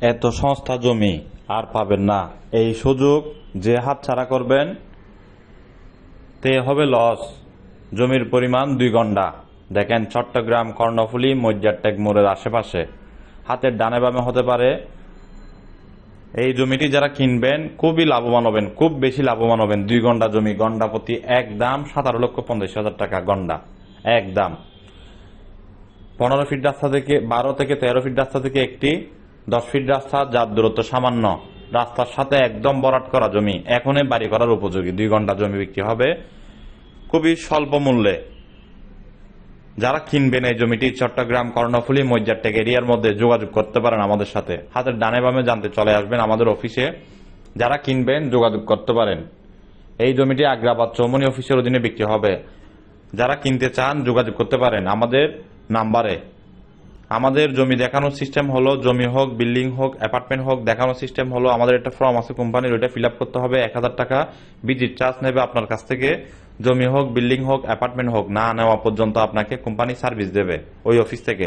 এত সস্তা জমি আর পাবেন না। এই সুযোগ যে হাতছাড়া করবেন তে হবে লস। জমির পরিমাণ 2 গন্ডা। দেখেন চট্টগ্রাম কর্ণফুলী মজ্জারটেক মোড়ের আশেপাশে, হাতের ডানে বামে হতে পারে। এই জমিটি যারা কিনবেন খুবই লাভবান হবেন, খুব বেশি লাভবান হবেন। 2 গন্ডা জমি, গন্ডা প্রতি একদম 17,50,000 টাকা গন্ডা একদম। 15 ফিট রাস্তা থেকে 12 থেকে 13 ফিট রাস্তা থেকে একটি 10 ফিট রাস্তা, যার দূরত্ব সামান্য, রাস্তার সাথে একদম ভরাট করা জমি, এখনই বাড়ি করার উপযোগী। 2 গন্ডা জমি বিক্রি হবে খুবই স্বল্প মূল্যে। যারা কিনবেন এই জমিটি চট্টগ্রাম কর্ণফুলী মজ্জারটেক এরিয়ার মধ্যে যোগাযোগ করতে পারেন আমাদের সাথে। হাতের ডানে বামে জানতে চলে আসবেন আমাদের অফিসে। যারা কিনবেন যোগাযোগ করতে পারেন। এই জমিটি আগ্রাবাদ চৌমনি অফিসের অধীনে বিক্রি হবে। যারা কিনতে চান যোগাযোগ করতে পারেন আমাদের নাম্বারে। আমাদের জমি দেখানোর সিস্টেম হলো, জমি হোক, বিল্ডিং হোক, অ্যাপার্টমেন্ট হোক, দেখানোর সিস্টেম হলো, আমাদের একটা ফর্ম আছে কোম্পানির, ওইটা ফিল আপ করতে হবে। 1000 টাকা ভিজিট চার্জ নেবে আপনার কাছ থেকে। জমি হোক, বিল্ডিং হোক, অ্যাপার্টমেন্ট হোক, না নেওয়া পর্যন্ত আপনাকে কোম্পানি সার্ভিস দেবে ওই অফিস থেকে।